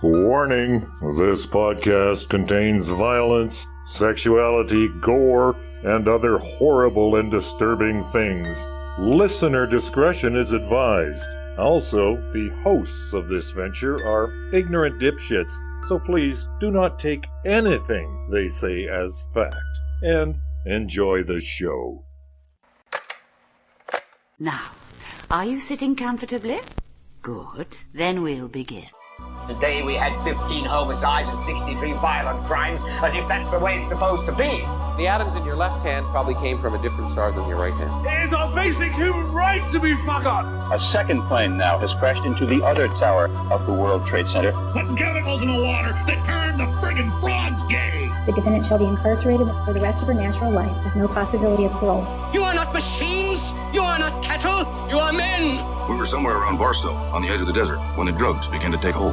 Warning, this podcast contains violence, sexuality, gore, and other horrible and disturbing things. Listener discretion is advised. Also, the hosts of this venture are ignorant dipshits, so please do not take anything they say as fact. And enjoy the show. Now, are you sitting comfortably? Good. Then we'll begin. Today we had 15 homicides and 63 violent crimes, as if that's the way it's supposed to be. The atoms in your left hand probably came from a different star than your right hand. It is our basic human right to be fucked up. A second plane now has crashed into the other tower of the World Trade Center. Putting chemicals in the water that turn the friggin' frogs gay. The defendant shall be incarcerated for the rest of her natural life with no possibility of parole. You are not machines. You are not cattle. You are men. We were somewhere around Barstow, on the edge of the desert, when the drugs began to take hold.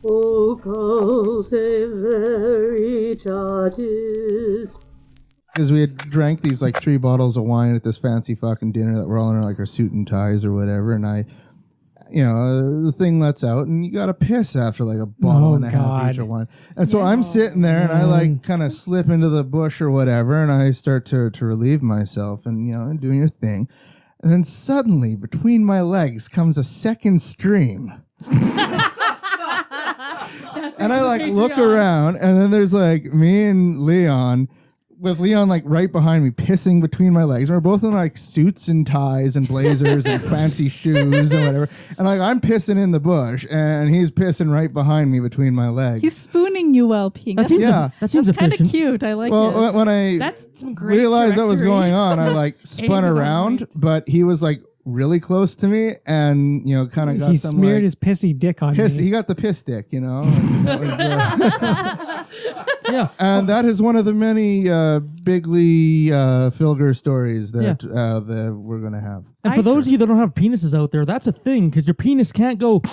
Occultae Veritatis. Because we had drank these like 3 bottles of wine at this fancy fucking dinner that we're all in like our suit and ties or whatever, and the thing lets out, and you gotta piss after like a bottle and a half each of wine. And so I'm sitting there, and I like kind of slip into the bush or whatever, and I start to relieve myself, and doing your thing. And then suddenly, between my legs comes a second stream. And I like look around, and then there's like me and Leon, with Leon like right behind me, pissing between my legs. And we're both in like suits and ties and blazers and fancy shoes and whatever. And like I'm pissing in the bush, and he's pissing right behind me between my legs. He's spooning you while peeing. That seems kind of cute. I like it. Well, when I realized what was going on, I like spun around, but he was like really close to me, and kind of got he some smeared like, his pissy dick on me. He got the piss dick, And that was, yeah, and that is one of the many bigly Filger stories that we're gonna have. And for those of you that don't have penises out there, that's a thing, because your penis can't go.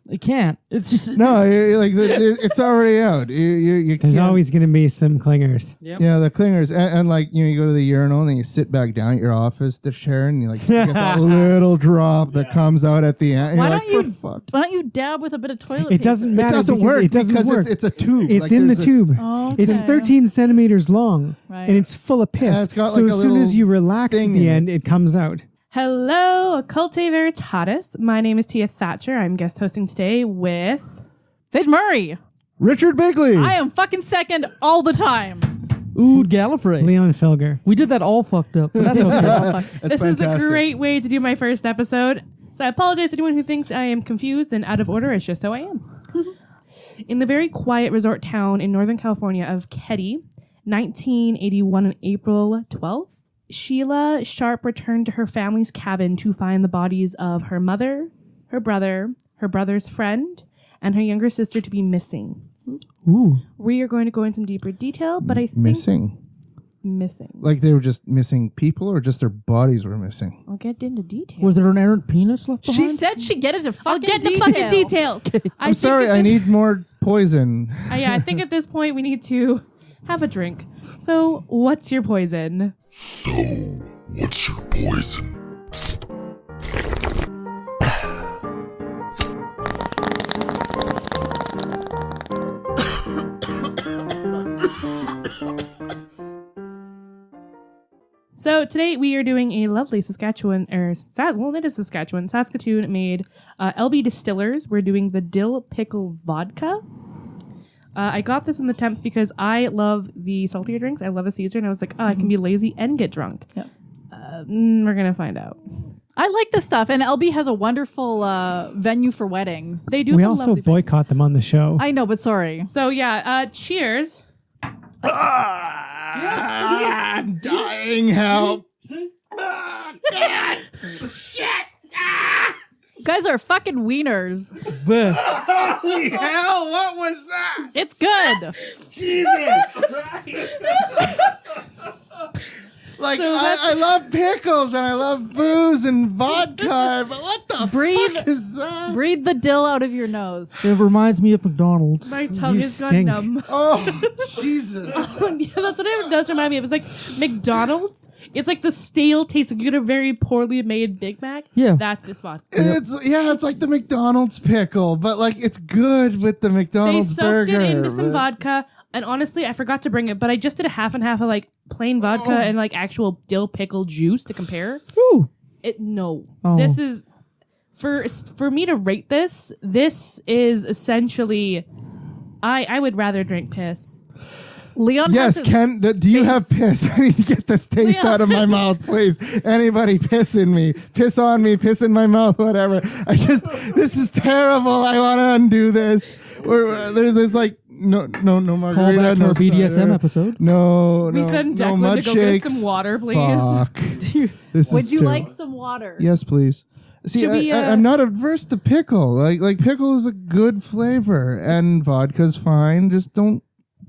It can't. It's just it's already out. You There's always going to be some clingers. Yep. Yeah, the clingers, and like you go to the urinal and then you sit back down at your office chair, and you like get that little drop that comes out at the end. Why don't you dab with a bit of toilet paper? It doesn't matter. It doesn't work because it's a tube. It's in the tube. Oh, okay. It's 13 centimeters long, and it's full of piss. It's got so as soon as you relax at the end, it comes out. Hello, Occultae Veritatis. My name is Tia Thatcher. I'm guest hosting today with Sid Murray. Richard Bigley. I am fucking second all the time. Ood Gallifrey. Leon Filger. We did that all fucked up. But that's okay. This is a great way to do my first episode. So I apologize to anyone who thinks I am confused and out of order. It's just how I am. In the very quiet resort town in Northern California of Keddie, 1981 on April 12th, Sheila Sharp returned to her family's cabin to find the bodies of her mother, her brother, her brother's friend, and her younger sister to be missing. Ooh. We are going to go into some deeper detail, but I think... Missing. Like they were just missing people, or just their bodies were missing? I'll get into details. Was there an errant penis left behind? She said she'd get into fucking I'll get into fucking details. I'm sorry, I need more poison. I think at this point we need to have a drink. So, what's your poison? So, what's your poison? So today we are doing a lovely Saskatoon made LB Distillers. We're doing the dill pickle vodka. I got this in the temps because I love the saltier drinks. I love a Caesar, and I was like, I can be lazy and get drunk. Yep. We're going to find out. I like this stuff, and LB has a wonderful venue for weddings. They do. We also boycott them on the show. I know, but sorry. So yeah, cheers. I'm dying. Help. Shit. You guys are fucking wieners. Holy hell, what was that? It's good. Jesus Christ. I love pickles and I love booze and vodka, but what fuck is that? Breathe the dill out of your nose. It reminds me of McDonald's. My tongue You has gone stink. numb. Oh, Jesus. Yeah, that's what it does remind me of. It's like McDonald's. It's like the stale taste. Like you get a very poorly made Big Mac. Yeah. That's this one. It's like the McDonald's pickle, but like it's good with the They McDonald's soaked burger. it into some but- vodka. And honestly, I forgot to bring it, but I just did a half and half of like plain vodka and like actual dill pickle juice to compare. Ooh. This is for me to rate this. This is essentially, I would rather drink piss. Leon. Yes, has his Ken, do you have piss? I need to get this taste Leon. out of my mouth, please. Anybody piss in me, piss on me, piss in my mouth, whatever. This is terrible. I want to undo this. There's like, no margarita, Call back to no our BDSM cider. episode. We send Declan mud to go get shakes. some water, please. Fuck. This Would is you terrible. like some water? Yes, please. See, Should we, I'm not averse to pickle. Like pickle is a good flavor, and vodka's fine. Just don't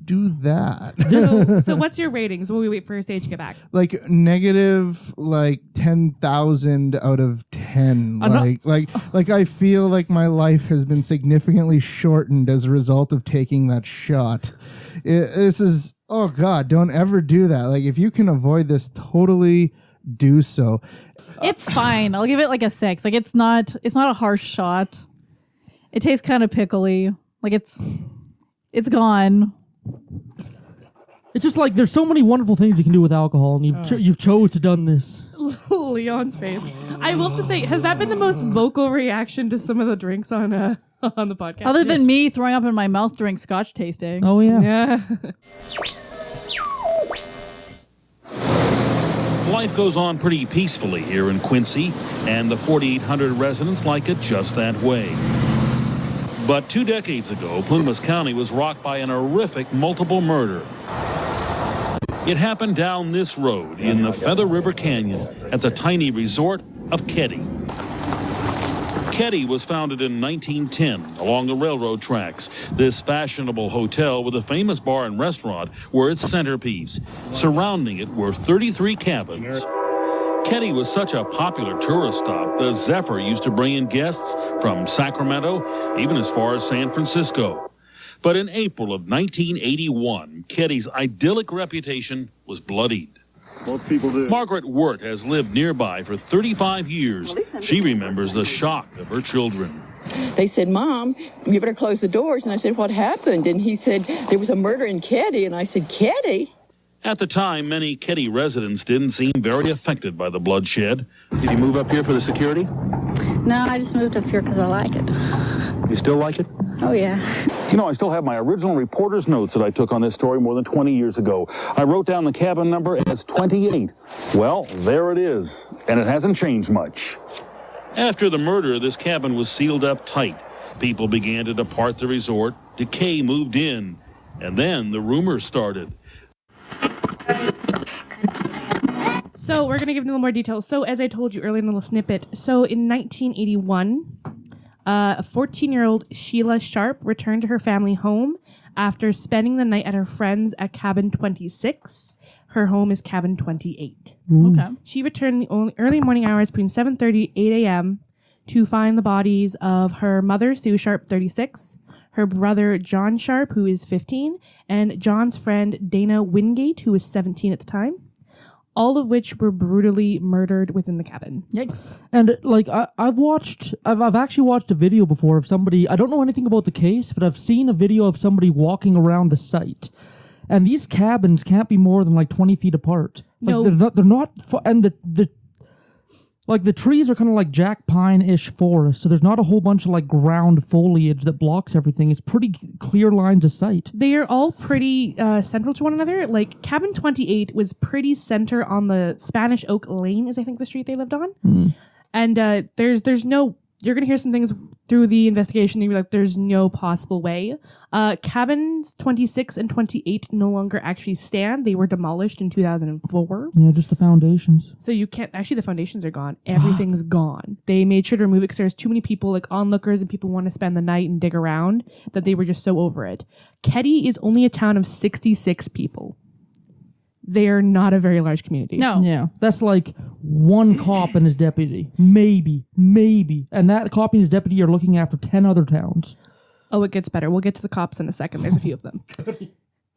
do that. So what's your ratings? Will we wait for Sage to get back? Like negative, like 10,000 out of 10. Like I feel like my life has been significantly shortened as a result of taking that shot. This is, oh God, don't ever do that. Like if you can avoid this, totally do so. It's fine. I'll give it like a 6. Like it's not a harsh shot. It tastes kind of pickly. Like it's gone. It's just like there's so many wonderful things you can do with alcohol, and you've chose to done this. Leon's face. I will have to say, has that been the most vocal reaction to some of the drinks on the podcast? Other than me throwing up in my mouth during Scotch tasting. Oh yeah. Yeah. Life goes on pretty peacefully here in Quincy, and the 4,800 residents like it just that way. But 2 decades ago, Plumas County was rocked by an horrific multiple murder. It happened down this road in the Feather River Canyon at the tiny resort of Keddie. Keddie was founded in 1910 along the railroad tracks. This fashionable hotel with a famous bar and restaurant were its centerpiece. Surrounding it were 33 cabins. Keddie was such a popular tourist stop, the Zephyr used to bring in guests from Sacramento, even as far as San Francisco. But in April of 1981, Keddie's idyllic reputation was bloodied. Most people do. Margaret Wirt has lived nearby for 35 years. She remembers the shock of her children. They said, Mom, you better close the doors. And I said, what happened? And he said, there was a murder in Keddie. And I said, Keddie? At the time, many Keddie residents didn't seem very affected by the bloodshed. Did you move up here for the security? No, I just moved up here because I like it. You still like it? Oh, yeah. You know, I still have my original reporter's notes that I took on this story more than 20 years ago. I wrote down the cabin number as 28. Well, there it is, and it hasn't changed much. After the murder, this cabin was sealed up tight. People began to depart the resort. Decay moved in, and then the rumors started. So we're going to give them a little more details. So as I told you earlier in a little snippet, so in 1981, a 14-year-old Sheila Sharp returned to her family home after spending the night at her friend's at cabin 26. Her home is cabin 28. Okay. She returned in the early morning hours between 7:30 8 a.m. to find the bodies of her mother, Sue Sharp, 36, her brother, John Sharp, who is 15, and John's friend, Dana Wingate, who was 17 at the time. All of which were brutally murdered within the cabin. Yikes. And like I've actually watched a video before of somebody. I don't know anything about the case, but I've seen a video of somebody walking around the site, and these cabins can't be more than like 20 feet apart. Like, No, they're not. And the trees are kind of like jack pine-ish forest, so there's not a whole bunch of like ground foliage that blocks everything. It's pretty clear lines of sight. they are all pretty central to one another. Like cabin 28 was pretty center on the Spanish Oak Lane, is I think the street they lived on. And there's no. You're going to hear some things through the investigation. You're like, there's no possible way. Cabins 26 and 28 no longer actually stand. They were demolished in 2004. Yeah, just the foundations. So you can't, actually the foundations are gone. Everything's gone. They made sure to remove it because there's too many people, like onlookers, and people want to spend the night and dig around, that they were just so over it. Keddie is only a town of 66 people. they are not a very large community. No. Yeah, that's like one cop and his deputy. Maybe. And that cop and his deputy are looking after 10 other towns. Oh, it gets better. We'll get to the cops in a second. There's a few of them.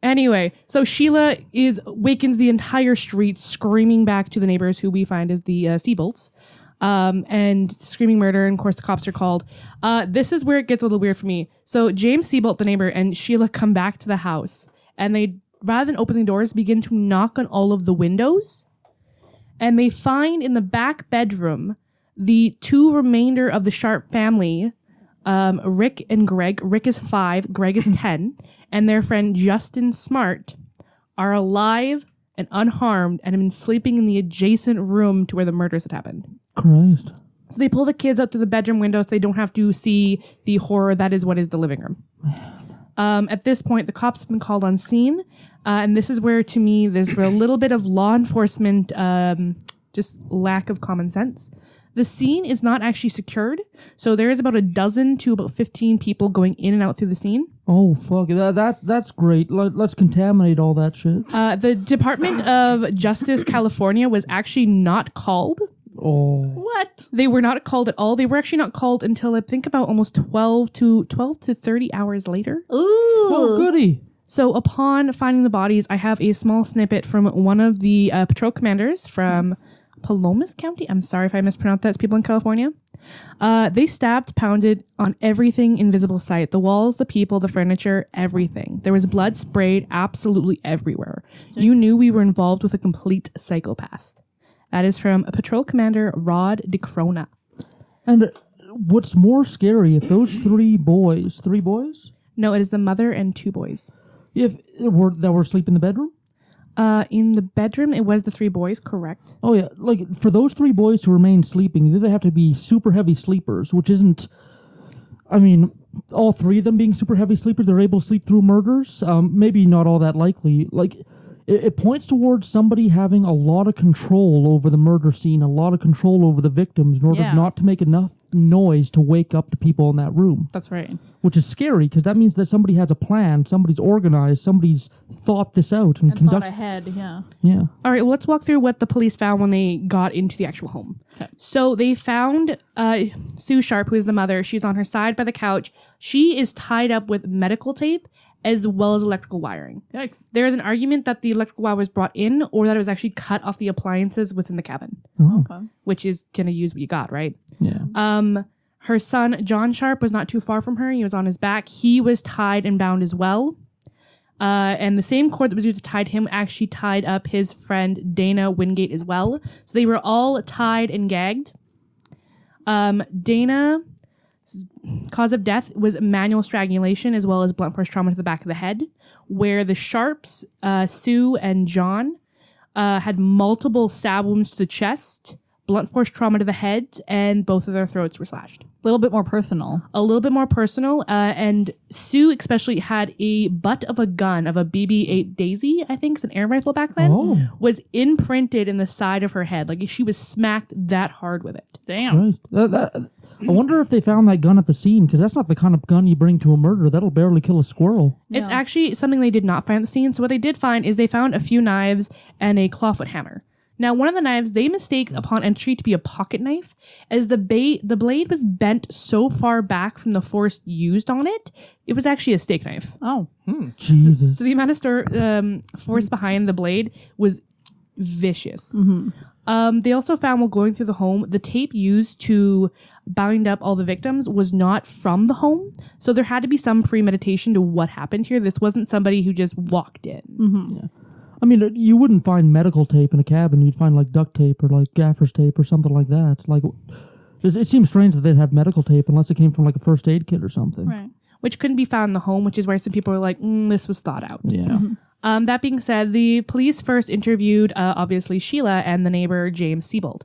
Anyway, so Sheila wakens the entire street screaming back to the neighbors, who we find as the Seabolts, and screaming murder. And of course, the cops are called. This is where it gets a little weird for me. So James Seabolt, the neighbor, and Sheila come back to the house, and they, rather than opening doors, begin to knock on all of the windows. And they find in the back bedroom the two remainder of the Sharp family, Rick and Greg. Rick is 5, Greg is 10, and their friend Justin Smart are alive and unharmed and have been sleeping in the adjacent room to where the murders had happened. Christ. So they pull the kids out through the bedroom window so they don't have to see the horror that is what is the living room. At this point, the cops have been called on scene, and this is where, to me, there's a little bit of law enforcement, just lack of common sense. The scene is not actually secured, so there is about a dozen to about 15 people going in and out through the scene. Oh, fuck. That's great. Let's contaminate all that shit. The Department of Justice California was actually not called. Oh. What? They were not called at all. They were actually not called until I think about almost 12 to 30 hours later. Ooh. Oh, goody. So upon finding the bodies, I have a small snippet from one of the patrol commanders from Palomas County. I'm sorry if I mispronounced that. It's people in California. They stabbed, pounded on everything in visible sight. The walls, the people, the furniture, everything. There was blood sprayed absolutely everywhere. You knew we were involved with a complete psychopath. That is from a patrol commander, Rod DeCrona. And what's more scary, if those three boys? No, it is the mother and 2 boys. That were asleep in the bedroom? In the bedroom, it was the 3 boys, correct. Oh, yeah. Like, for those 3 boys to remain sleeping, either they have to be super heavy sleepers, which isn't... I mean, all 3 of them being super heavy sleepers, they're able to sleep through murders. Maybe not all that likely. Like, it points towards somebody having a lot of control over the murder scene, a lot of control over the victims in order not to make enough noise to wake up the people in that room. That's right. Which is scary, because that means that somebody has a plan, somebody's organized, somebody's thought this out and thought ahead, yeah. Yeah. All right, well, let's walk through what the police found when they got into the actual home. Okay. So they found Sue Sharp, who is the mother. She's on her side by the couch. She is tied up with medical tape as well as electrical wiring. Yikes. There is an argument that the electrical wire was brought in or that it was actually cut off the appliances within the cabin. Oh. Okay. Which is going to use what you got, right? Yeah. Her son, John Sharp, was not too far from her. He was on his back. He was tied and bound as well. And the same cord that was used to tie him actually tied up his friend Dana Wingate as well. So they were all tied and gagged. Dana's cause of death was manual strangulation as well as blunt force trauma to the back of the head, where the Sharps, Sue and John, had multiple stab wounds to the chest, blunt force trauma to the head, and both of their throats were slashed. A little bit more personal. And Sue especially had a butt of a gun, of a BB-8 Daisy, I think, it's an air rifle back then, was imprinted in the side of her head. Like, she was smacked that hard with it. Damn. Right. I wonder if they found that gun at the scene, because that's not the kind of gun you bring to a murder. That'll barely kill a squirrel. It's actually something they did not find at the scene. So what they did find is they found a few knives and a clawfoot hammer. Now, one of the knives they mistake upon entry to be a pocket knife, as the blade was bent so far back from the force used on it, it was actually a steak knife. Oh. Jesus. So the amount of force behind the blade was vicious. Mm-hmm. They also found while going through the home, the tape used to bind up all the victims was not from the home. So there had to be some premeditation to what happened here. This wasn't somebody who just walked in. Mm-hmm. Yeah. I mean, you wouldn't find medical tape in a cabin. You'd find like duct tape or like gaffer's tape or something like that. Like, it seems strange that they'd have medical tape unless it came from like a first aid kit or something. Right. Which couldn't be found in the home, which is why some people were like, this was thought out. Yeah. Mm-hmm. That being said, the police first interviewed, obviously, Sheila and the neighbor, James Seabolt.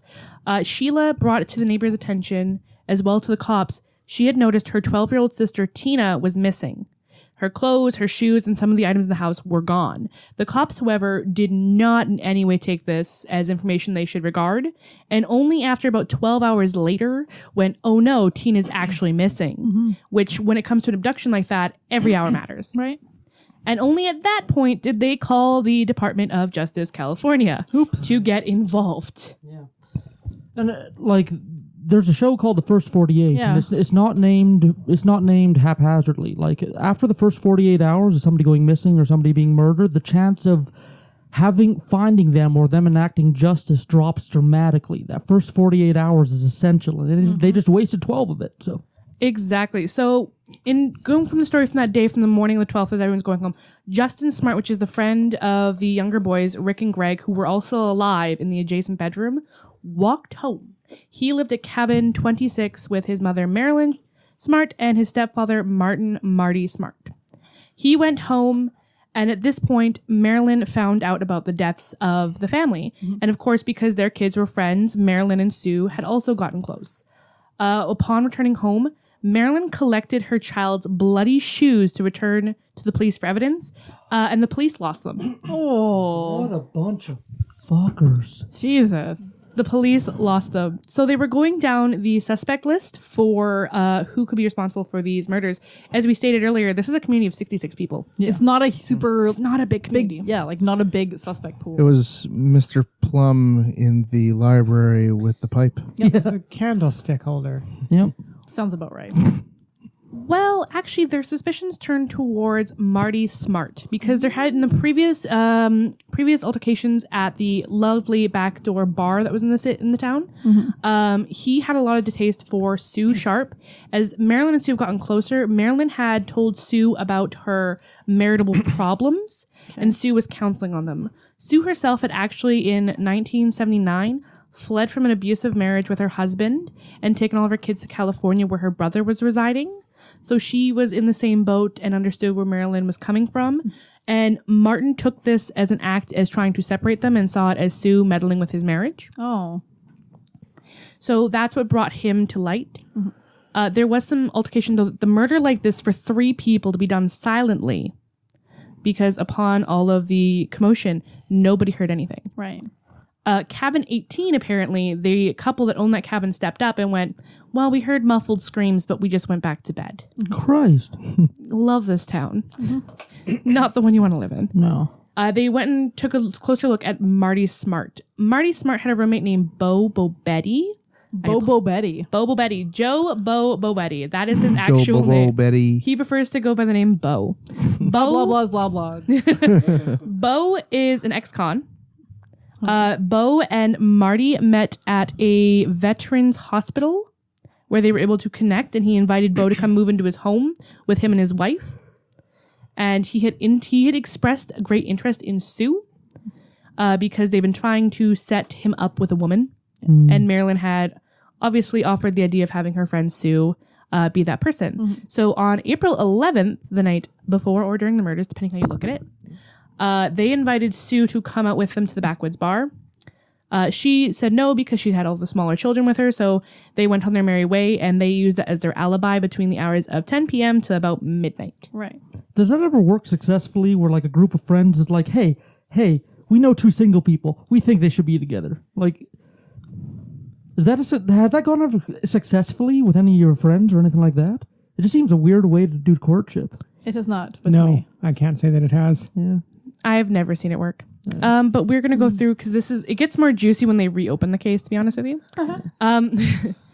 Sheila brought it to the neighbor's attention, as well to the cops. She had noticed her 12-year-old sister, Tina, was missing. Her clothes, her shoes, and some of the items in the house were gone. The cops, however, did not in any way take this as information they should regard. And only after about 12 hours later, when, oh no, Tina's actually missing. Mm-hmm. Which, when it comes to an abduction like that, every hour matters. Right. And only at that point did they call the Department of Justice California to get involved. And there's a show called The First 48, Yeah. and it's not named haphazardly. Like, after the first 48 hours of somebody going missing or somebody being murdered, the chance of finding them or them enacting justice drops dramatically. That first 48 hours is essential, and they just wasted 12 of it. So Exactly. So, in going from the story from that day, from the morning of the 12th, as everyone's going home, Justin Smart, which is the friend of the younger boys, Rick and Greg, who were also alive in the adjacent bedroom, walked home. He lived at cabin 26 with his mother, Marilyn Smart, and his stepfather, Marty Smart. He went home, and at this point, Marilyn found out about the deaths of the family. And of course, because their kids were friends, Marilyn and Sue had also gotten close. Upon returning home, Marilyn collected her child's bloody shoes to return to the police for evidence, and the police lost them. Oh. what a bunch of fuckers. Jesus. The police lost them. So they were going down the suspect list for who could be responsible for these murders. As we stated earlier, this is a community of 66 people. Yeah. It's not a super... It's not a big community. Not a big suspect pool. It was Mr. Plum in the library with the pipe. It was a candlestick holder. Yep. Sounds about right. Well, actually, their suspicions turned towards Marty Smart because there had in the previous altercations at the lovely backdoor bar that was in the town. He had a lot of distaste for Sue Sharp. As Marilyn and Sue have gotten closer, Marilyn had told Sue about her marital problems, and Sue was counseling on them. Sue herself had actually, in 1979, fled from an abusive marriage with her husband and taken all of her kids to California where her brother was residing. So she was in the same boat and understood where Marilyn was coming from. And Martin took this as an act as trying to separate them and saw it as Sue meddling with his marriage. Oh. So that's what brought him to light. There was some altercation, though. The murder like this for 3 people to be done silently, because upon all of the commotion, nobody heard anything. Right. Cabin 18, apparently, the couple that owned that cabin stepped up and went, well, we heard muffled screams, but we just went back to bed. Christ. Love this town. Not the one you want to live in. No. They went and took a closer look at Marty Smart. Marty Smart had a roommate named Bobo Betty. Bobo Betty. Bobo Betty. Joe Bo Betty. That is his actual name. Betty. He prefers to go by the name Bo. Blah, blah, blah, blah. Bo is an ex-con. Bo and Marty met at a veterans hospital where they were able to connect, and he invited Bo to come move into his home with him and his wife. And he had expressed a great interest in Sue because they've been trying to set him up with a woman. And Marilyn had obviously offered the idea of having her friend Sue be that person. So on April 11th, the night before or during the murders, depending how you look at it, they invited Sue to come out with them to the backwoods bar. She said no because she had all the smaller children with her, so they went on their merry way, and they used that as their alibi between the hours of 10 p.m. to about midnight. Right. Does that ever work successfully where, like, a group of friends is like, hey, we know 2 single people. We think they should be together. Like, has that gone over successfully with any of your friends or anything like that? It just seems a weird way to do courtship. It has not. With No, me. I can't say that it has. Yeah. I've never seen it work. But we're going to go through, because it gets more juicy when they reopen the case, to be honest with you.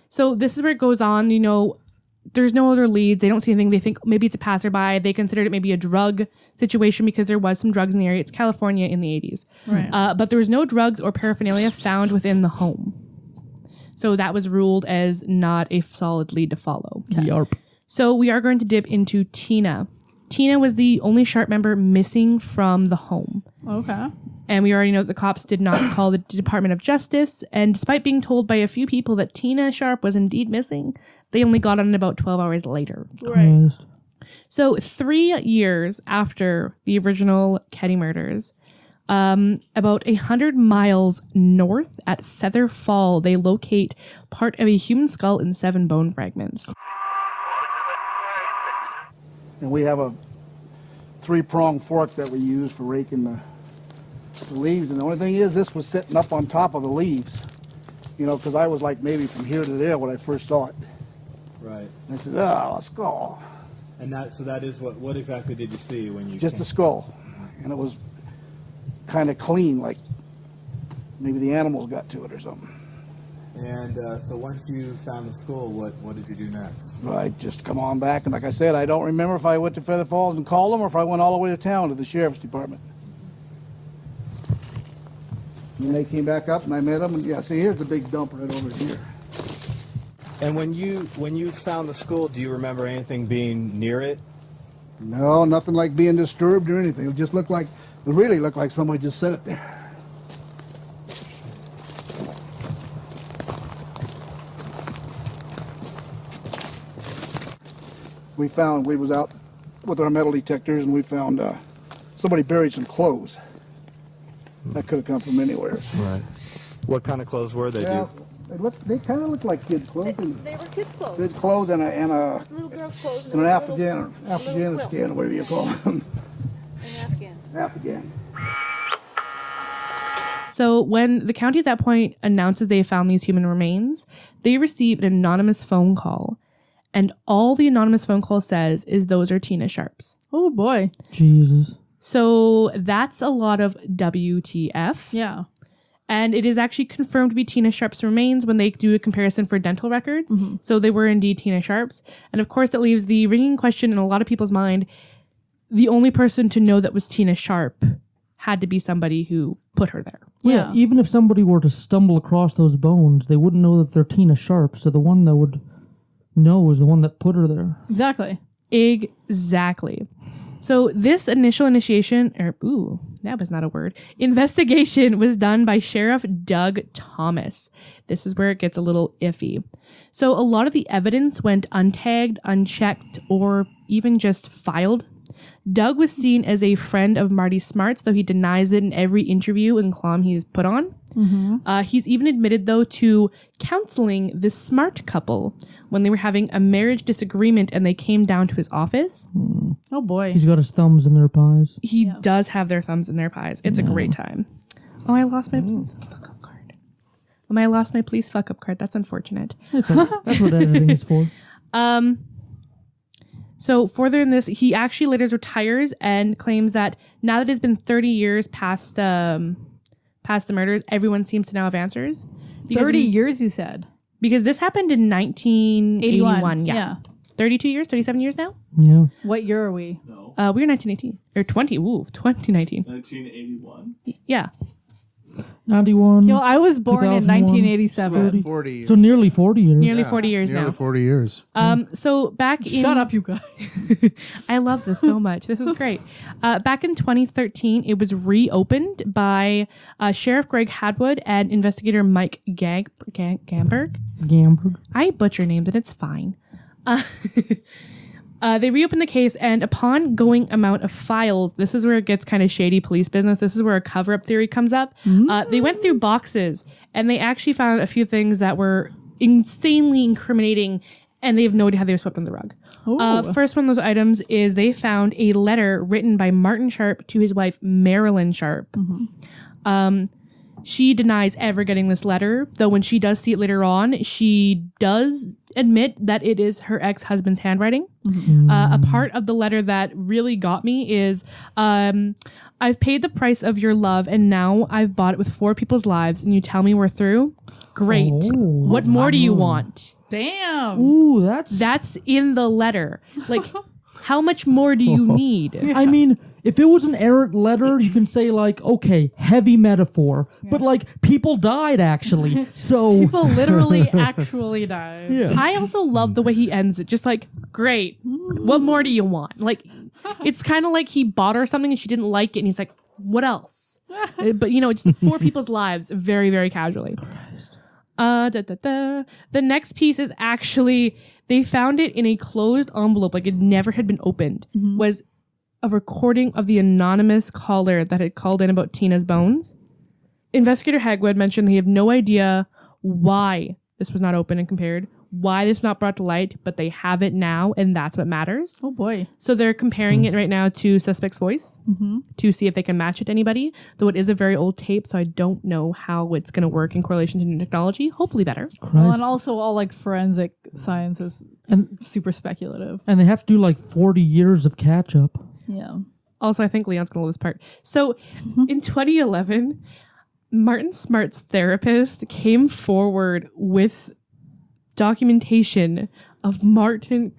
So this is where it goes on. You know, there's no other leads. They don't see anything. They think maybe it's a passerby. They considered it maybe a drug situation because there was some drugs in the area. It's California in the 80s. Right. But there was no drugs or paraphernalia found within the home. So that was ruled as not a solid lead to follow. Yarp. So we are going to dip into Tina. Tina was the only Sharp member missing from the home. Okay. And we already know that the cops did not call the Department of Justice. And despite being told by a few people that Tina Sharp was indeed missing, they only got on about 12 hours later. Right. So 3 years after the original Keddie murders, about 100 miles north at Feather Fall, they locate part of a human skull and 7 bone fragments. And we have a 3-pronged fork that we use for raking the leaves. And the only thing is, this was sitting up on top of the leaves. You know, because I was like maybe from here to there when I first saw it. Right. And I said, oh, let's go. And that is what exactly did you see when you Just a skull. And it was kind of clean, like maybe the animals got to it or something. And so once you found the skull, what did you do next? I just come on back, and like I said, I don't remember if I went to Feather Falls and called them or if I went all the way to town to the sheriff's department. And they came back up, and I met them, and yeah, see, here's the big dump right over here. And when you found the skull, do you remember anything being near it? No, nothing like being disturbed or anything. It just really looked like somebody just set it there. We was out with our metal detectors, and we found somebody buried some clothes. That could have come from anywhere. Right. What kind of clothes were they? Yeah, they kind of looked like kids' clothes. They were kids' clothes. Kids' clothes and a little girl's clothes and an Afghanistan, whatever you call them. An Afghan. So when the county at that point announces they have found these human remains, they receive an anonymous phone call. And all the anonymous phone call says is those are Tina Sharp's. Oh boy. Jesus. So that's a lot of WTF. Yeah. And it is actually confirmed to be Tina Sharp's remains when they do a comparison for dental records. Mm-hmm. So they were indeed Tina Sharp's. And of course, that leaves the ringing question in a lot of people's mind. The only person to know that was Tina Sharp had to be somebody who put her there. Yeah. Even if somebody were to stumble across those bones, they wouldn't know that they're Tina Sharp. So the one that would know is the one that put her there. Exactly. So this investigation was done by Sheriff Doug Thomas. This is where it gets a little iffy. So a lot of the evidence went untagged, unchecked, or even just filed. Doug was seen as a friend of Marty Smart's, though he denies it in every interview and clam he's put on. Mm-hmm. He's even admitted, though, to counseling the Smart couple when they were having a marriage disagreement and they came down to his office. Oh, boy. He's got his thumbs in their pies. He does have their thumbs in their pies. It's a great time. Oh, I lost my please fuck up card. I lost my please fuck up card. That's unfortunate. That's what editing is for. So further in this, he actually later retires and claims that now that it's been 30 years past the murders, everyone seems to now have answers. 30 years, you said? Because this happened in 1981. Yeah. 32 years, 37 years now? Yeah. What year are we? No. We were 1918. Or 2019. 1981? Yeah. 91. I was born in 1987. 40 years. So nearly 40 years. Nearly 40 years nearly now. 40 years. So back in... Shut up, you guys. I love this so much. This is great. Back in 2013, it was reopened by Sheriff Greg Hadwood and investigator Mike Gamberg. I butcher names and it's fine. They reopened the case, and upon going amount of files, this is where it gets kind of shady police business. This is where a cover-up theory comes up. They went through boxes, and they actually found a few things that were insanely incriminating, and they have no idea how they were swept under the rug. First one of those items is they found a letter written by Martin Sharp to his wife, Marilyn Sharp. She denies ever getting this letter, though when she does see it later on, she does admit that it is her ex-husband's handwriting. A part of the letter that really got me is, I've paid the price of your love and now I've bought it with 4 people's lives and you tell me we're through? Great. What more do you want? Damn. Ooh, that's in the letter. Like, how much more do you need? I mean, if it was an errant letter, you can say like, okay, heavy metaphor, but like people died actually. So people literally actually died. Yeah. I also love the way he ends it. Just like, great. What more do you want? Like, it's kind of like he bought her something and she didn't like it. And he's like, what else? But just 4 people's lives very, very casually. The next piece is actually, they found it in a closed envelope, like it never had been opened, was a recording of the anonymous caller that had called in about Tina's bones. Investigator Hagwood mentioned they have no idea why this was not open and compared, why this not brought to light, but they have it now, and that's what matters. Oh boy. So they're comparing it right now to suspect's voice to see if they can match it to anybody, though it is a very old tape, so I don't know how it's going to work in correlation to new technology. Hopefully better. Well, and also all like forensic science is super speculative. And they have to do like 40 years of catch up. Yeah. Also, I think Leon's going to love this part. So in 2011, Martin Smart's therapist came forward with documentation of Martin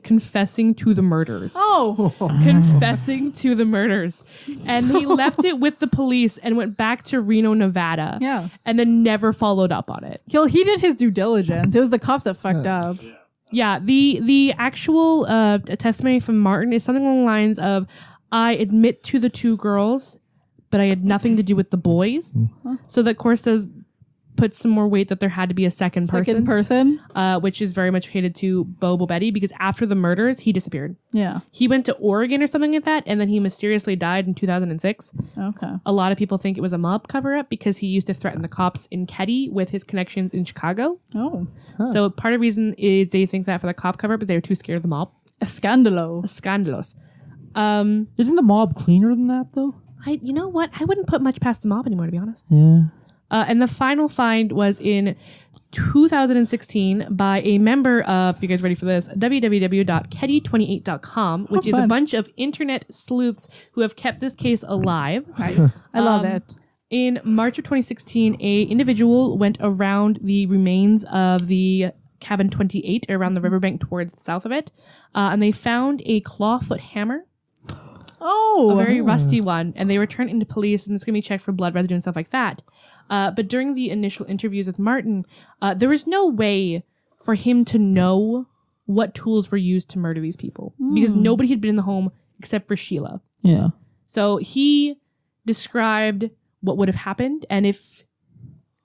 confessing to the murders. Oh. Confessing to the murders. And he left it with the police and went back to Reno, Nevada. Yeah. And then never followed up on it. He did his due diligence. It was the cops that fucked up. Yeah, the actual testimony from Martin is something along the lines of, I admit to the 2 girls, but I had nothing to do with the boys. So that, of course, does put some more weight that there had to be a second person. Which is very much hated to Bobo Betty, because after the murders, he disappeared. Yeah. He went to Oregon or something like that, and then he mysteriously died in 2006. Okay. A lot of people think it was a mob cover-up because he used to threaten the cops in Keddie with his connections in Chicago. Oh. So part of the reason is they think that for the cop cover-up is they were too scared of the mob. Scandalos. Isn't the mob cleaner than that, though? You know what? I wouldn't put much past the mob anymore, to be honest. Yeah. And the final find was in 2016 by a member of, if you guys ready for this, www.keddie28.com, which is a bunch of internet sleuths who have kept this case alive. I love it. In March of 2016, a individual went around the remains of the cabin 28 around the riverbank towards the south of it, and they found a clawfoot hammer. Oh. A very rusty one, and they were turned into police, and it's going to be checked for blood residue and stuff like that. But during the initial interviews with Martin, there was no way for him to know what tools were used to murder these people because nobody had been in the home except for Sheila. Yeah. So he described what would have happened, and if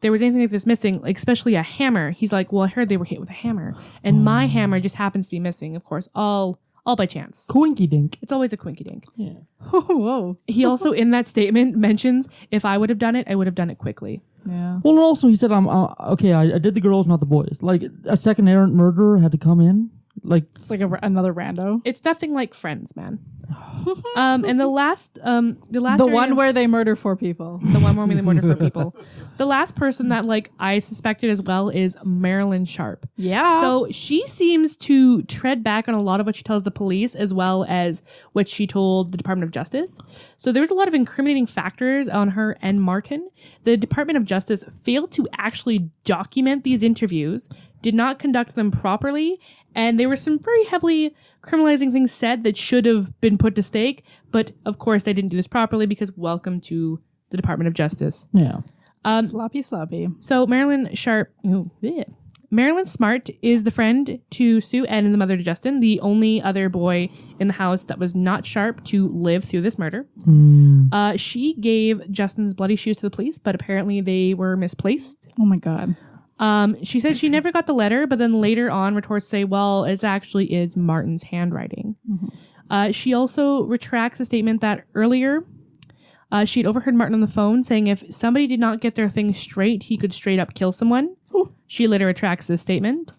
there was anything like this missing, like especially a hammer, he's like, well, I heard they were hit with a hammer, and my hammer just happens to be missing, of course, all by chance. Coinky dink. It's always a coinky dink. Yeah. Whoa. He also, in that statement, mentions, if I would have done it, I would have done it quickly. Yeah. Well, and also he said, I did the girls, not the boys. Like, a second errant murderer had to come in. Like, it's like another rando. It's nothing like Friends, man. And the one where they murder 4 people. The one where they murder 4 people. The last person that I suspected as well is Marilyn Sharp. Yeah. So she seems to tread back on a lot of what she tells the police as well as what she told the Department of Justice. So there was a lot of incriminating factors on her and Martin. The Department of Justice failed to actually document these interviews, did not conduct them properly, and there were some very heavily criminalizing things said that should have been put to stake, but of course they didn't do this properly because welcome to the Department of Justice. Yeah. Sloppy. So Marilyn Sharp, Marilyn Smart is the friend to Sue and the mother to Justin, the only other boy in the house that was not Sharp to live through this murder. She gave Justin's bloody shoes to the police, but apparently they were misplaced. Oh my God. She said she never got the letter, but then later on retorts say, well, it actually is Martin's handwriting. She also retracts a statement that earlier she'd overheard Martin on the phone saying if somebody did not get their thing straight, he could straight up kill someone. She later retracts this statement.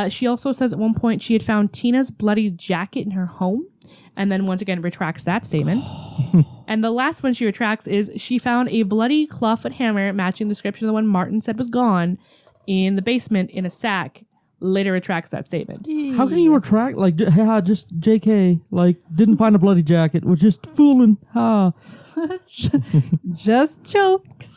She also says at one point she had found Tina's bloody jacket in her home, and then once again retracts that statement. And the last one she retracts is she found a bloody clawfoot hammer matching the description of the one Martin said was gone in the basement in a sack. Later retracts that statement. How can you retract? Like, just JK, like, didn't find a bloody jacket. We're just fooling. Just jokes.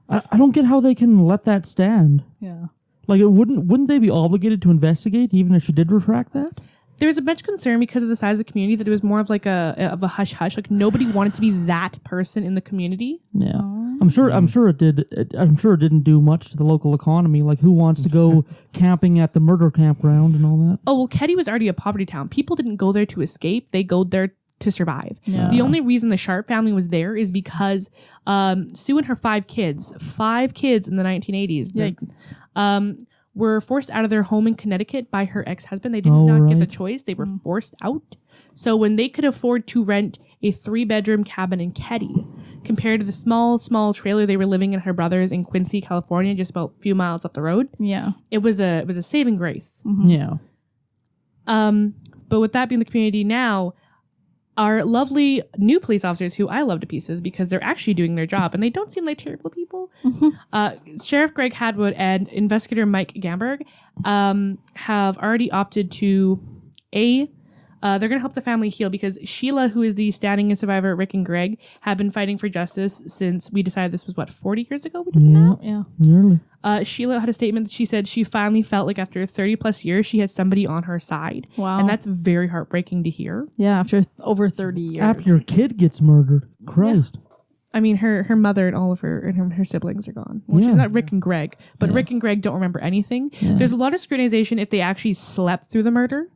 I don't get how they can let that stand. Yeah. Like, wouldn't they be obligated to investigate even if she did retract that? There was a much concern because of the size of the community that it was more of like a hush hush. Like nobody wanted to be that person in the community. Yeah, I'm sure it did. I'm sure it didn't do much to the local economy. Like who wants to go camping at the murder campground and all that? Oh well, Keddie was already a poverty town. People didn't go there to escape. They go there to survive. Yeah. The only reason the Sharp family was there is because Sue and her 5 kids in the 1980s. Yikes. Were forced out of their home in Connecticut by her ex-husband. They did not get the choice. They were forced out. So when they could afford to rent a 3-bedroom cabin in Keddie, compared to the small trailer they were living in her brother's in Quincy, California, just about a few miles up the road. Yeah. It was a saving grace. Mm-hmm. Yeah. But with that being the community now, our lovely new police officers, who I love to pieces because they're actually doing their job and they don't seem like terrible people. Sheriff Greg Hadwood and investigator Mike Gamberg have already opted to they're going to help the family heal because Sheila, who is the stand-in survivor, Rick and Greg, have been fighting for justice since we decided this was, 40 years ago? We did that? Yeah. Nearly. Sheila had a statement that she said she finally felt like after 30 plus years, she had somebody on her side. Wow. And that's very heartbreaking to hear. Yeah, after over 30 years. After your kid gets murdered. Christ. I mean, her mother and all of her siblings are gone. Well, she's not Rick and Greg, but Rick and Greg don't remember anything. Yeah. There's a lot of scrutinization if they actually slept through the murder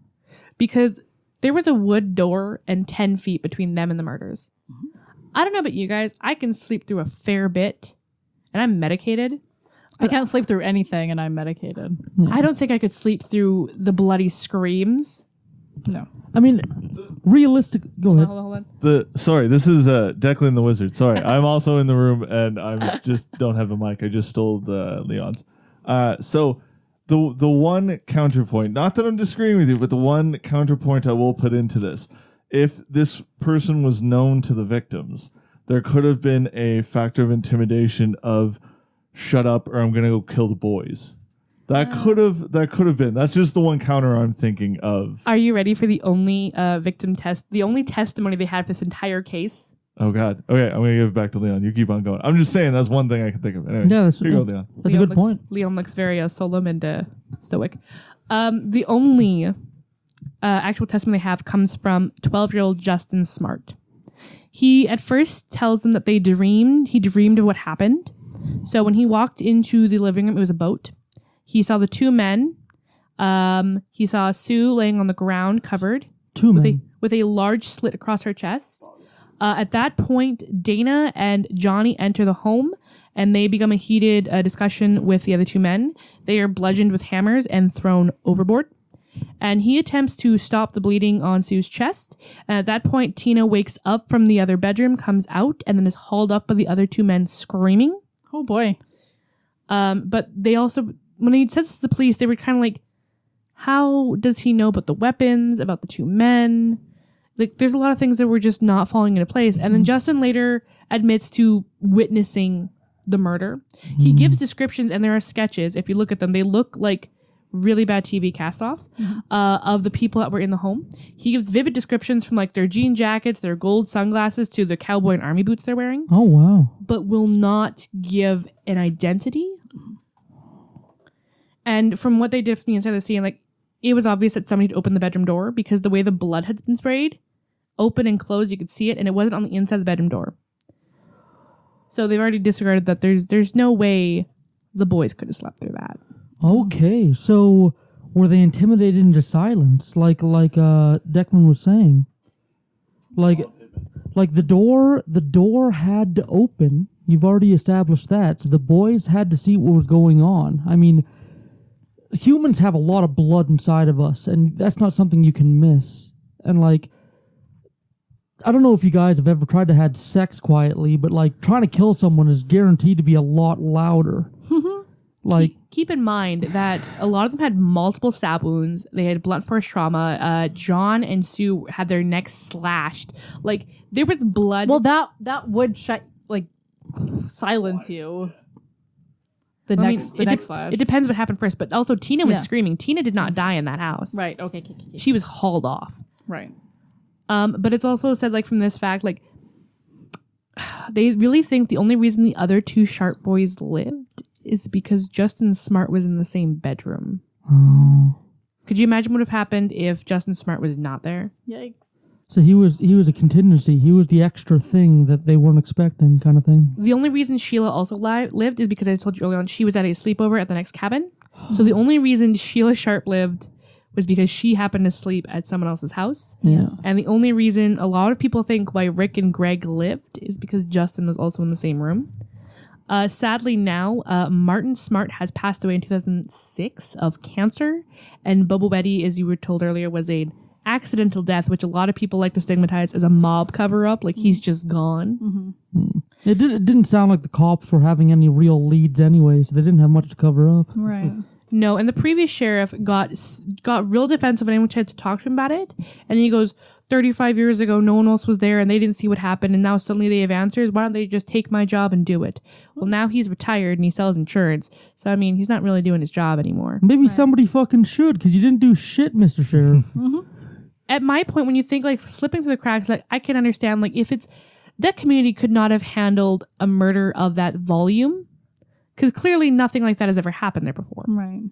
because there was a wood door and 10 feet between them and the murders. I don't know about you guys. I can sleep through a fair bit and I'm medicated. I can't sleep through anything and I'm medicated. I don't think I could sleep through the bloody screams. No. I mean, realistic. Go ahead. Hold on. Sorry, this is Declan the Wizard. Sorry, I'm also in the room and I just don't have a mic. I just stole Leon's. So the one counterpoint, not that I'm disagreeing with you, but the one counterpoint I will put into this, if this person was known to the victims, there could have been a factor of intimidation of shut up or I'm gonna go kill the boys. That could have been. That's just the one counter I'm thinking of. Are you ready for the only the only testimony they had for this entire case? Oh God. Okay, I'm gonna give it back to Leon. You keep on going. I'm just saying that's one thing I can think of. Anyway, Yeah, here you go, Leon. That's a good point. Leon looks very solemn and stoic. The only actual testimony they have comes from 12-year-old Justin Smart. He at first tells them that he dreamed of what happened. So when he walked into the living room, it was a boat. He saw the two men. He saw Sue laying on the ground covered. With a large slit across her chest. At that point, Dana and Johnny enter the home and they become a heated discussion with the other two men. They are bludgeoned with hammers and thrown overboard. And he attempts to stop the bleeding on Sue's chest. And at that point, Tina wakes up from the other bedroom, comes out, and then is hauled up by the other two men screaming. Oh boy. But they also, when he says to the police, they were kind of like, how does he know about the weapons, about the two men? Like, there's a lot of things that were just not falling into place. And then Justin later admits to witnessing the murder. He gives descriptions, and there are sketches. If you look at them, they look like really bad TV cast-offs of the people that were in the home. He gives vivid descriptions from like their jean jackets, their gold sunglasses, to the cowboy and army boots they're wearing. Oh, wow. But will not give an identity. And from what they did from the inside of the scene, like, it was obvious that somebody had opened the bedroom door because the way the blood had been sprayed, open and closed, you could see it, and it wasn't on the inside of the bedroom door. So they've already disregarded that. There's no way the boys could have slept through that. Okay, so were they intimidated into silence, like Declan was saying? Like the door had to open. You've already established that. So the boys had to see what was going on. I mean, humans have a lot of blood inside of us, and that's not something you can miss. And like, I don't know if you guys have ever tried to have sex quietly, but like trying to kill someone is guaranteed to be a lot louder. Like, keep in mind that a lot of them had multiple stab wounds. They had blunt force trauma. John and Sue had their necks slashed. Like, there was blood. Well, that would silence you. The next slash. It depends what happened first, but also Tina was screaming. Tina did not die in that house. Right. Okay. She was hauled off. Right. But it's also said, like, from this fact, like, they really think the only reason the other two Sharp boys lived is because Justin Smart was in the same bedroom. Oh. Could you imagine what would have happened if Justin Smart was not there? Yikes. So he was a contingency. He was the extra thing that they weren't expecting, kind of thing. The only reason Sheila also lived is because I told you earlier on, she was at a sleepover at the next cabin. So the only reason Sheila Sharp lived was because she happened to sleep at someone else's house. Yeah. And the only reason a lot of people think why Rick and Greg lived is because Justin was also in the same room. Sadly now, Martin Smart has passed away in 2006 of cancer. And Bobo Betty, as you were told earlier, was a accidental death, which a lot of people like to stigmatize as a mob cover-up, like he's just gone. It didn't sound like the cops were having any real leads anyway, so they didn't have much to cover up. Right. No, and the previous sheriff got real defensive when anyone tried to talk to him about it, and he goes, 35 years ago, no one else was there, and they didn't see what happened, and now suddenly they have answers. Why don't they just take my job and do it? Well, now he's retired, and he sells insurance, so, I mean, he's not really doing his job anymore. Maybe somebody fucking should, because you didn't do shit, Mr. Sheriff. At my point, when you think, like, slipping through the cracks, like, I can understand, like, if it's... That community could not have handled a murder of that volume, because clearly nothing like that has ever happened there before. Right.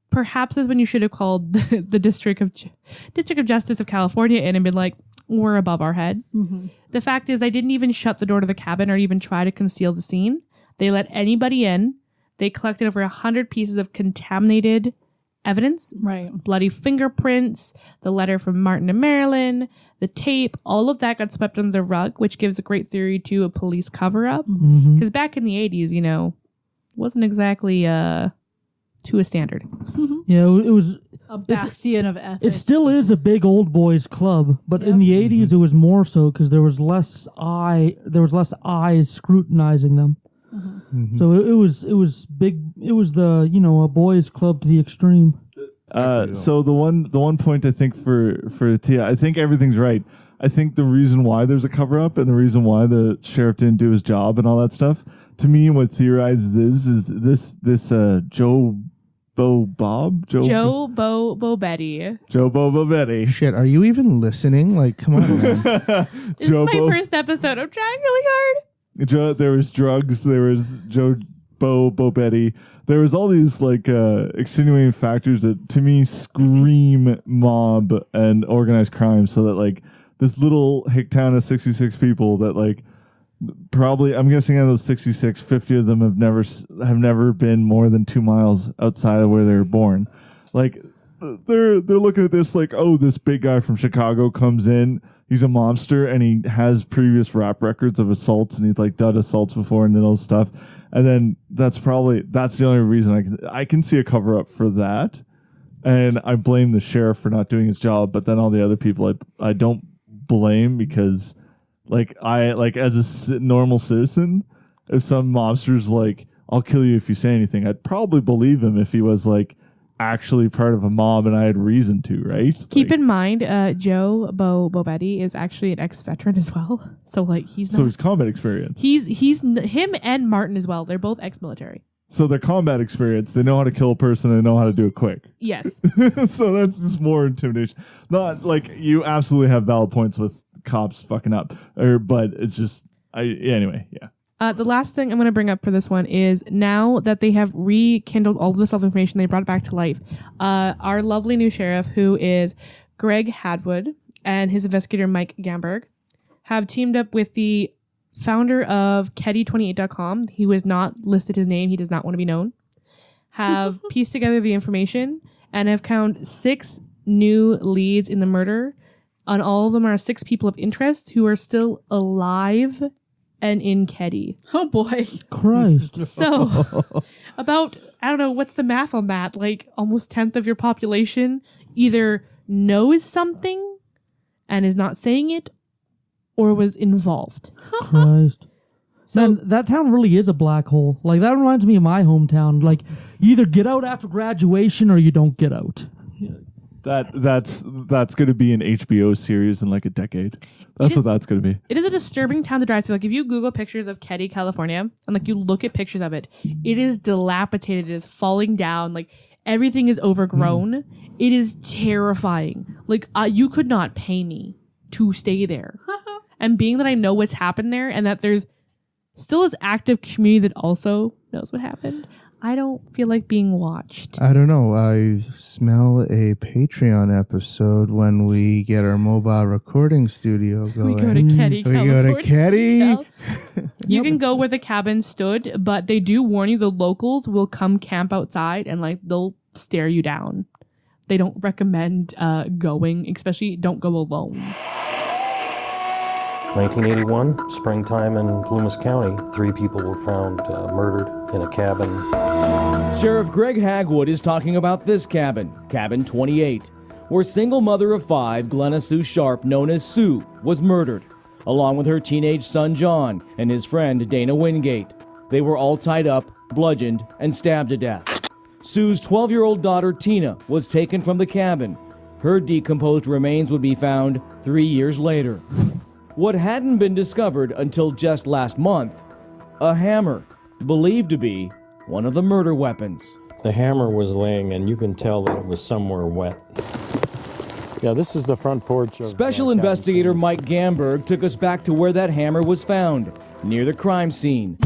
Perhaps that's when you should have called the District of Justice of California in and been like, we're above our heads. The fact is, they didn't even shut the door to the cabin or even try to conceal the scene. They let anybody in. They collected over 100 pieces of contaminated evidence. Right. Bloody fingerprints, the letter from Martin to Marilyn, the tape, all of that got swept under the rug, which gives a great theory to a police cover-up. Because back in the 80s, you know, wasn't exactly to a standard. Yeah, it was a bastion of ethics. It still is a big old boys club, but in the 80s it was more so because there was less eyes scrutinizing them. So it was big. It was the a boys club to the extreme. So the one point I think for Tia, I think everything's right. I think the reason why there's a cover up and the reason why the sheriff didn't do his job and all that stuff, to me, what theorizes is this Joe Bobetti. Shit, are you even listening? Like, come on, man. This is my first episode. I'm trying really hard. There was drugs. There was Joe Bobetti. There was all these like extenuating factors that to me scream mob and organized crime. So that like this little hick town of 66 people that like probably, I'm guessing out of those 66, 50 of them have never been more than 2 miles outside of where they were born. Like they're looking at this like, oh, this big guy from Chicago comes in. He's a mobster and he has previous rap records of assaults and he's like done assaults before and all stuff. And then that's the only reason I can see a cover up for that. And I blame the sheriff for not doing his job, but then all the other people I don't blame because as a normal citizen, if some mobster's like, I'll kill you if you say anything, I'd probably believe him if he was like actually part of a mob and I had reason to, right? Keep in mind, Joe Bobetti is actually an ex-veteran as well. So like he's combat experience. He's him and Martin as well. They're both ex-military. So their combat experience, they know how to kill a person, they know how to do it quick. Yes. So that's just more intimidation. Not like you absolutely have valid points with cops fucking up, but it's just anyway, yeah. The last thing I'm going to bring up for this one is now that they have rekindled all of the self-information, they brought it back to life. Our lovely new sheriff, who is Greg Hadwood, and his investigator Mike Gamberg, have teamed up with the founder of Keddie28.com. He was not listed his name. He does not want to be known. Have pieced together the information and have found 6 new leads in the murder. On all of them are 6 people of interest who are still alive and in Keddie. Oh boy. Christ. So about, I don't know, what's the math on that? Like almost 1/10 of your population either knows something and is not saying it or was involved. Christ. So man, that town really is a black hole. Like that reminds me of my hometown. Like you either get out after graduation or you don't get out. That's going to be an HBO series in like a decade. That's what that's going to be. It is a disturbing town to drive through. Like if you Google pictures of Keddie, California, and like you look at pictures of it, it is dilapidated. It is falling down. Like everything is overgrown. It is terrifying. Like you could not pay me to stay there. And being that I know what's happened there and that there's still this active community that also knows what happened, I don't feel like being watched. I don't know. I smell a Patreon episode when we get our mobile recording studio going. We go to Keddie, California. We go to Keddie. You can go where the cabin stood, but they do warn you the locals will come camp outside and like they'll stare you down. They don't recommend going, especially don't go alone. 1981, springtime in Plumas County. 3 people were found murdered in a cabin. Sheriff Greg Hagwood is talking about this cabin, Cabin 28. where single mother of 5, Glenna Sue Sharp, known as Sue, was murdered, along with her teenage son John and his friend Dana Wingate. They were all tied up, bludgeoned, and stabbed to death. Sue's 12-year-old daughter Tina was taken from the cabin. Her decomposed remains would be found 3 years later. What hadn't been discovered until just last month, a hammer, believed to be one of the murder weapons. The hammer was laying, and you can tell that it was somewhere wet. Yeah, this is the front porch of... Special investigator Mike Gamberg took us back to where that hammer was found, near the crime scene.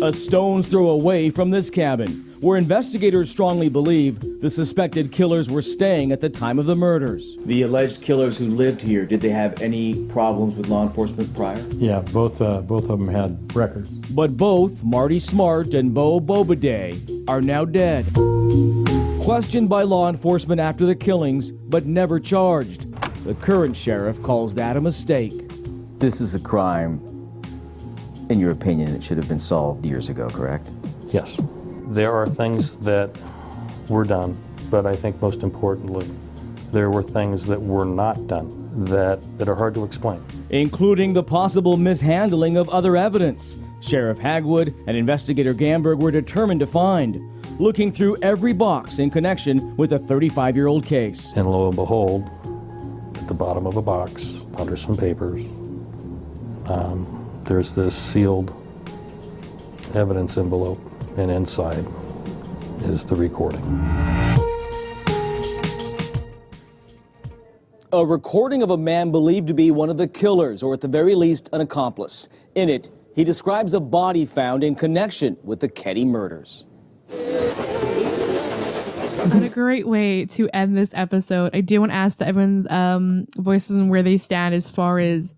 A stone's throw away from this cabin, where investigators strongly believe the suspected killers were staying at the time of the murders. The alleged killers who lived here, did they have any problems with law enforcement prior? Yeah, both of them had records. But both Marty Smart and Bo Bobaday are now dead. Questioned by law enforcement after the killings, but never charged. The current sheriff calls that a mistake. This is a crime, in your opinion, that should have been solved years ago, correct? Yes. There are things that were done, but I think most importantly, there were things that were not done that are hard to explain. Including the possible mishandling of other evidence. Sheriff Hagwood and investigator Gamberg were determined to find, looking through every box in connection with a 35-year-old case. And lo and behold, at the bottom of a box, under some papers, there's this sealed evidence envelope, and inside is the recording. A recording of a man believed to be one of the killers, or at the very least, an accomplice. In it, he describes a body found in connection with the Keddie murders. And a great way to end this episode, I do want to ask everyone's voices and where they stand as far as,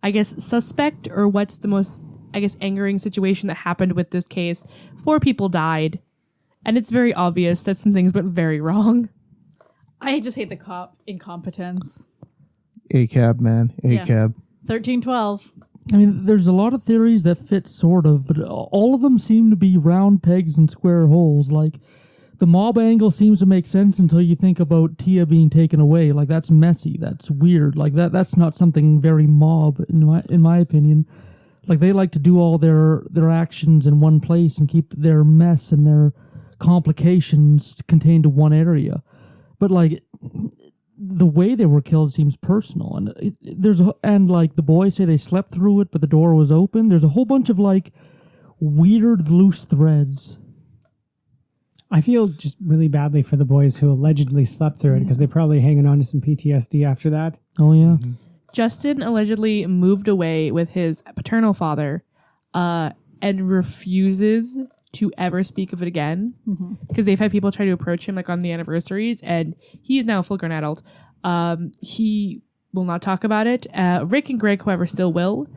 I guess, suspect, or what's the most, I guess, angering situation that happened with this case. 4 people died, and it's very obvious that some things went very wrong. I just hate the cop incompetence. A-cab, man. A-cab. 1312. I mean, there's a lot of theories that fit sort of, but all of them seem to be round pegs and square holes. Like, the mob angle seems to make sense until you think about Tia being taken away. Like, that's messy. That's weird. Like, that's not something very mob, in my opinion. Like, they like to do all their actions in one place and keep their mess and their complications contained to one area. But, like, the way they were killed seems personal. And like, the boys say they slept through it, but the door was open. There's a whole bunch of, like, weird loose threads. I feel just really badly for the boys who allegedly slept through it, because they're probably hanging on to some PTSD after that. Oh, yeah. Mm-hmm. Justin allegedly moved away with his paternal father and refuses to ever speak of it again, because they've had people try to approach him, like, on the anniversaries, and he's now a full-grown adult. He will not talk about it. Rick and Greg, however, still will,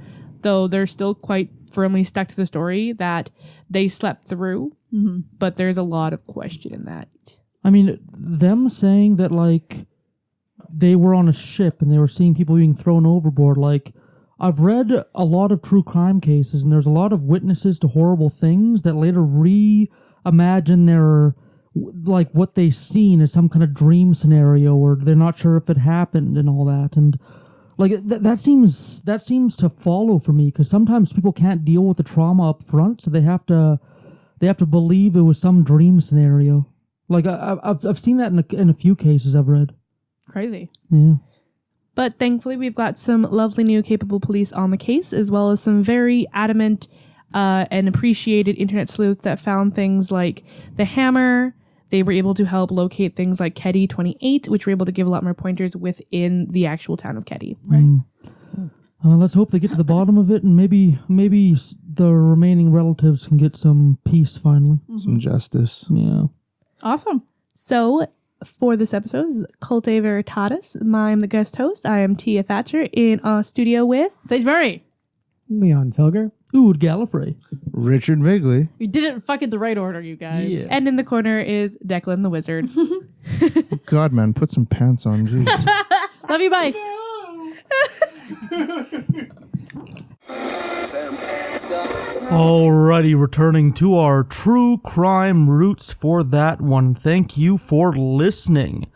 though they're still quite firmly stuck to the story that they slept through, but there's a lot of question in that. I mean, them saying that, like, they were on a ship and they were seeing people being thrown overboard. Like, I've read a lot of true crime cases, and there's a lot of witnesses to horrible things that later reimagine their, like, what they've seen as some kind of dream scenario, or they're not sure if it happened and all that. And, like, that seems to follow for me, because sometimes people can't deal with the trauma up front, so they have to believe it was some dream scenario. Like, I've seen that in a few cases I've read. Crazy. Yeah. But thankfully, we've got some lovely new capable police on the case, as well as some very adamant and appreciated internet sleuths that found things like the hammer. They were able to help locate things like Keddie 28, which were able to give a lot more pointers within the actual town of Keddie. Right. Let's hope they get to the bottom of it, and maybe the remaining relatives can get some peace finally. Some justice. Yeah. Awesome. So, for this episode, this is Occultae Veritatis. I'm the guest host. I am Tia Thatcher in a studio with Sage Murray, Leon Filger, Ood Gallifrey, Richard Migley. We did it in fucking the right order, you guys. Yeah. And in the corner is Declan the Wizard. God, man, put some pants on. Jeez. Love you, bye. Alrighty, returning to our true crime roots for that one. Thank you for listening.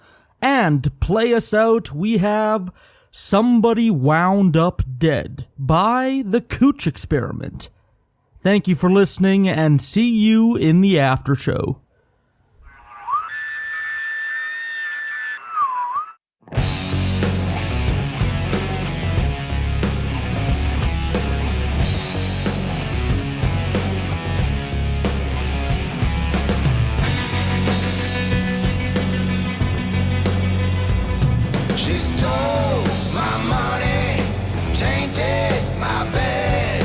And play us out, we have Somebody Wound Up Dead by the Cooch Experiment. Thank you for listening, and see you in the after show. She stole my money, tainted my bed,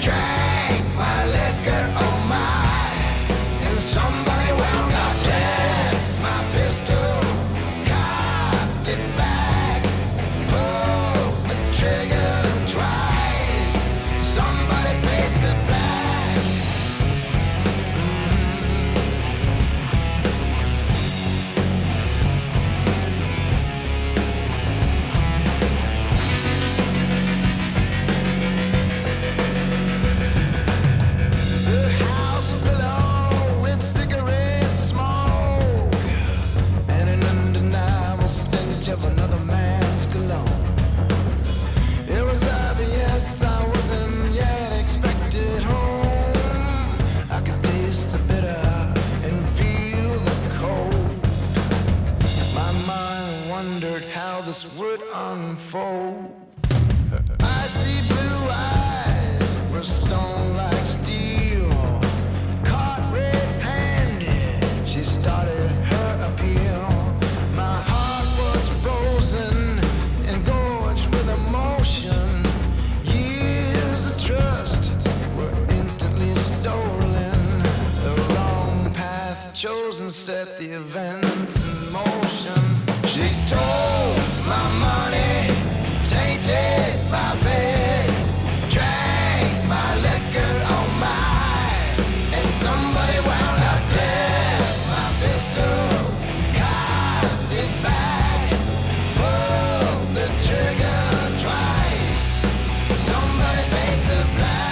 drank my liquor, oh my, and somebody wound up dead. My pistol cocked it back, pulled the trigger twice, somebody paid the black. The house below with cigarette smoke and an undeniable stench of another man's cologne. It was obvious I wasn't yet expected home. I could taste the bitter and feel the cold. My mind wondered how this would unfold. I see blue eyes were stone like steel. Caught red-handed, she started her appeal. My heart was frozen and gorged with emotion. Years of trust were instantly stolen. The wrong path chosen set the events in motion. She stole my money, tainted my bed, drank my liquor, oh my, and somebody wound up dead. My pistol cocked it back, pulled the trigger twice, somebody paid the black.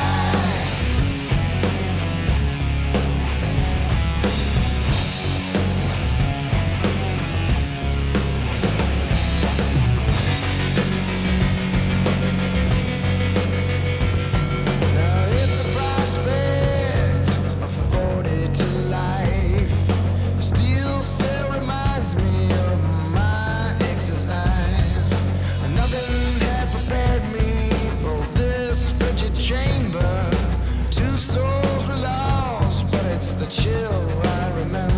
Now it's a prospect afforded to life. Steel cell reminds me of my ex's eyes. Nothing had prepared me for this frigid chamber. Two souls were lost, but it's the chill I remember.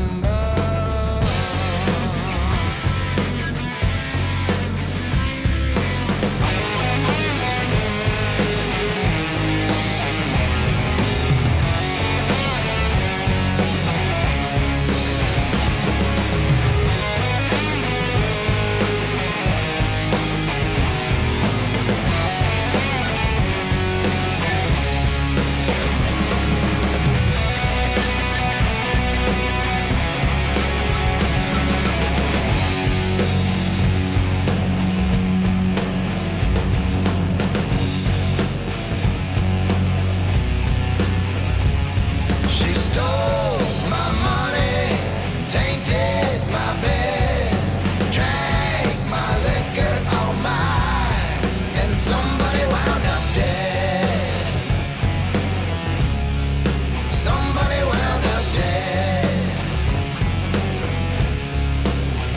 She stole my money, tainted my bed, drank my liquor, oh my, and somebody wound up dead. Somebody wound up dead.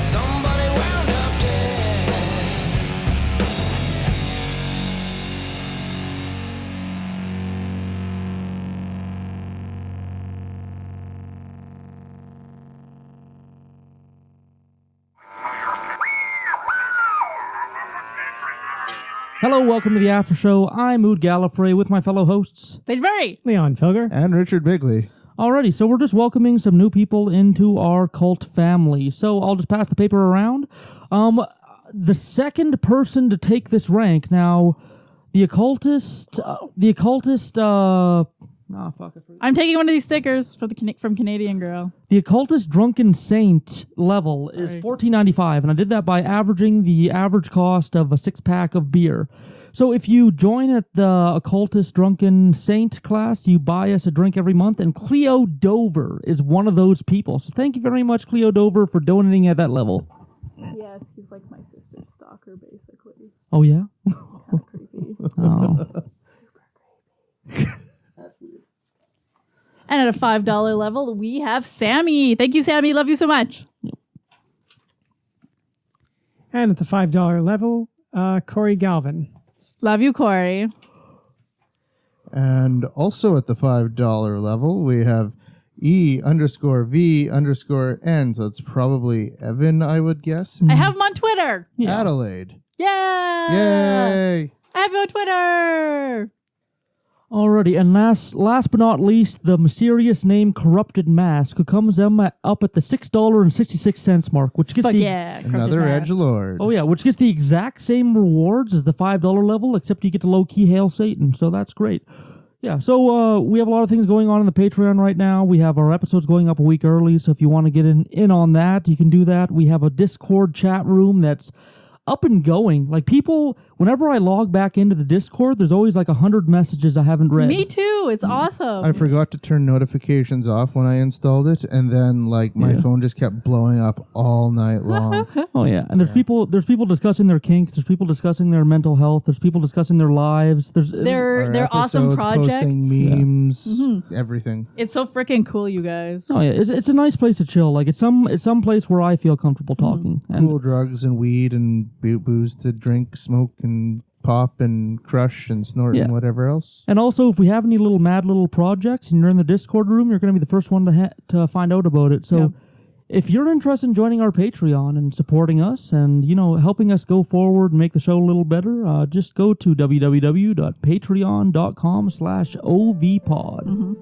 Somebody wound up dead. Hello, welcome to the after show. I'm Ood Gallifrey with my fellow hosts. Very Leon Filger. And Richard Bigley. Alrighty, so we're just welcoming some new people into our cult family. So I'll just pass the paper around. The second person to take this rank now, the occultist. I'm taking one of these stickers for from Canadian Girl. The occultist drunken saint level is $14.95, and I did that by averaging the average cost of a 6-pack of beer. So if you join at the occultist drunken saint class, you buy us a drink every month, and Cleo Dover is one of those people. So thank you very much, Cleo Dover, for donating at that level. Yeah. Oh yeah. Oh. And at a $5 level, we have Sammy. Thank you, Sammy. Love you so much. And at the $5 level, Corey Galvin. Love you, Corey. And also at the $5 level, we have E_V_N. So it's probably Evan, I would guess. I have him on Twitter. Adelaide. Yeah. Yay. I have you on Twitter. Alrighty, and last but not least, the mysterious name Corrupted Mask, who comes up at the $6.66 mark, which gets another edgelord. Oh yeah, which gets the exact same rewards as the $5 level, except you get to low-key hail Satan, so that's great. Yeah, so we have a lot of things going on in the Patreon right now. We have our episodes going up a week early, so if you want to get in on that, you can do that. We have a Discord chat room that's up and going. Like people, whenever I log back into the Discord, there's always like 100 messages I haven't read. Me too. It's awesome. I forgot to turn notifications off when I installed it, and then like my phone just kept blowing up all night long. Oh yeah, and there's people discussing their kinks. There's people discussing their mental health. There's people discussing their lives. There's their awesome projects, posting memes, everything. It's so freaking cool, you guys. Oh yeah, it's a nice place to chill. Like it's some place where I feel comfortable talking. And Cool drugs and weed and booze to drink, smoke and pop and crush and snort and whatever else. And also, if we have any mad little projects and you're in the Discord room, you're going to be the first one to find out about it. So if you're interested in joining our Patreon and supporting us and, helping us go forward and make the show a little better, just go to www.patreon.com/ovpod.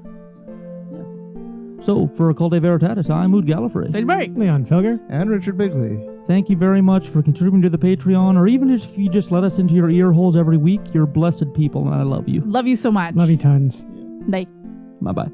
So, for Occultae Veritatis, I'm Mood Gallifrey. Leon Filger. And Richard Bigley. Thank you very much for contributing to the Patreon, or even if you just let us into your ear holes every week. You're blessed people, and I love you. Love you so much. Love you tons. Bye. Bye-bye.